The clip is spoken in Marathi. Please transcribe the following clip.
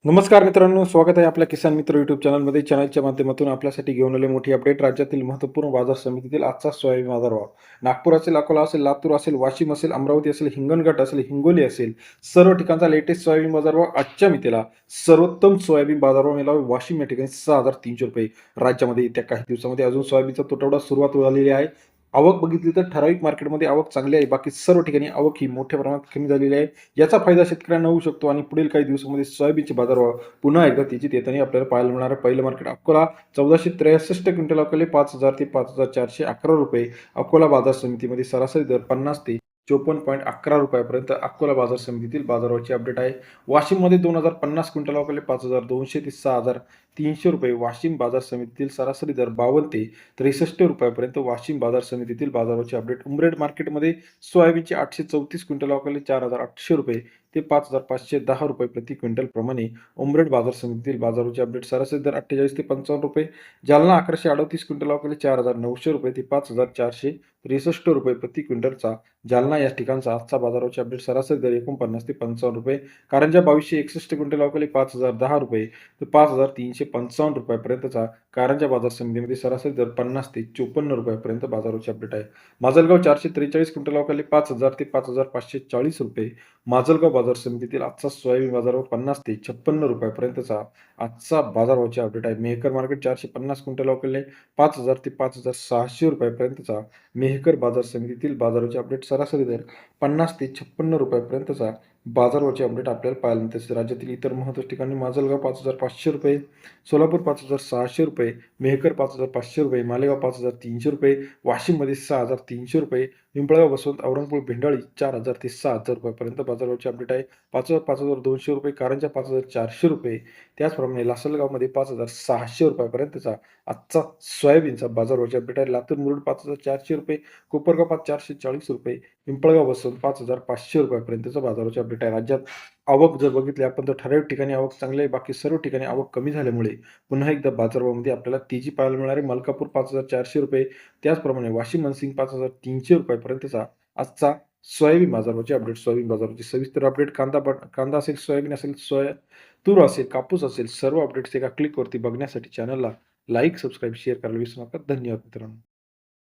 नमस्कार मित्रांनो, स्वागत आहे आपल्या किसान मित्र यूट्यूब चॅनलमध्ये. चॅनलच्या माध्यमातून आपल्यासाठी घेऊन आले मोठी अपडेट. राज्यातील महत्त्वपूर्ण बाजार समितीतील आजचा सोयाबीन बाजारभाव. नागपूर असेल, अकोला असेल, लातूर असेल, वाशिम असेल, अमरावती असेल, हिंगणघाट असेल, हिंगोली असेल, सर्व ठिकाणचा लेटेस्ट सोयाबीन बाजारभाव आजच्या मितीला. सर्वोत्तम सोयाबीन बाजारभाव मिळाला वाशिम या ठिकाणी ₹6,300. राज्यामध्ये येत्या काही दिवसामध्ये अजून सोयाबीनचा तुटवडा सुरुवात झालेली आहे. आवक बघितली तर ठराविक मार्केटमध्ये आवक चांगली आहे. बाकी सर्व ठिकाणी आवक ही मोठ्या प्रमाणात कमी झालेली आहे. याचा फायदा शेतकऱ्यांना होऊ शकतो आणि पुढील काही दिवसांमध्ये सोयाबीनचे बाजारभाव पुन्हा एकदा तेजीत येताना आपल्याला पाहायला मिळणार आहे. पहिलं मार्केट अकोला 1463 क्विंटल अकोले 5,000 ते 5,411 रुपये. अकोला बाजार समितीमध्ये सरासरी दर 50 ते 54.11 रुपयापर्यंत अकोला बाजार समितीतील बाजाराची अपडेट आहे. वाशिममध्ये 2,050 क्विंटल अकोले 5,200 ते 6,300 रुपये. वाशिम बाजार समितीतील सरासरी दर 52 ते 63 रुपयापर्यंत वाशिम बाजार समितीतील बाजाराची अपडेट. उमरेड मार्केटमध्ये सोयाबीनचे 834 क्विंटल अकोले 4,800 रुपये ते 5,510 रुपये प्रति क्विंटल प्रमाणे उमरेड बाजार समितीतील बाजाराची अपडेट. सरासरी दर 48 ते 55 रुपये. जालना 1138 क्विंटल अकोले 4,900 रुपये ते 5,463 रुपये प्रति क्विंटलचा जालना या ठिकाणचा आजचा बाजाराची अपडेट. सरासरी दर 49 ते 55 रुपये. कारंजा 2261 क्विंटल अकोले 5,010 रुपये ते 5,355 रुपयापर्यंतचा कारंजा बाजार समितीमध्ये सरासरी दर 50 ते 54 रुपयापर्यंत बाजाराची अपडेट आहे. माजलगाव 443 क्विंटल अकोले 5,000 ते 5,540 रुपये. माजलगाव बाजार समितीतील आजचा सोयाबीन बाजारभाव 50 ते 56 रुपयापर्यंतचा आजचा बाजारभावाची अपडेट आहे. मेहकर मार्केट 450 क्विंटल अकोले 5,000 ते 5,600 रुपयापर्यंतचा मेहकर बाजार समितीतील बाजाराची अपडेट. सरासरी दर 50 ते 56 रुपयापर्यंतचा बाजारभावाची अपडेट आपल्याला पाहायला मिळते. तसेच राज्यातील इतर महत्त्वाच्या ठिकाणी माजलगाव 5,500 रुपये, सोलापूर 5,600 रुपये, मेहकर 5,500 रुपये, मालेगाव 5,300 रुपये, वाशिममध्ये 6,300 रुपये, पिंपळगाव, बसवंत, औरंगपूर, भेंडाळी 4,000 ते 6,000 रुपयापर्यंत बाजारभावाची अपडेट आहे. 5,200 रुपये, कारंजा 5,400 रुपये, त्याचप्रमाणे लासलगावमध्ये 5,600 रुपयापर्यंतचा आजचा सोयाबीनचा बाजारभावाची अपडेट आहे. लातूर मुरुड 5,400 रुपये, कोपरगाव 440 रुपये, पिंपळगाव बसवंत 5,500 रुपयापर्यंतचा बाजाराची अपडेट आहे. राज्यात आवक जर बघितली आपण तर ठराविक ठिकाणी आवक चांगली आहे. बाकी सर्व ठिकाणी आवक कमी झाल्यामुळे पुन्हा एकदा बाजारभावामध्ये आपल्याला तेजी पाहायला मिळणार आहे. मलकापूर 5,400 रुपये, त्याचप्रमाणे वाशिम मनसिंग 5,300 रुपयापर्यंतचा आजचा सोयाबीन बाजाराची अपडेट. सोयाबीन बाजाराची सविस्तर अपडेट कांदा असेल, सोयाबीन असेल, तूर असेल, कापूस असेल, सर्व अपडेट्स एका क्लिकवरती बघण्यासाठी चॅनलला लाईक, सबस्क्राईब, शेअर करायला विसरू नका. धन्यवाद मित्रांनो.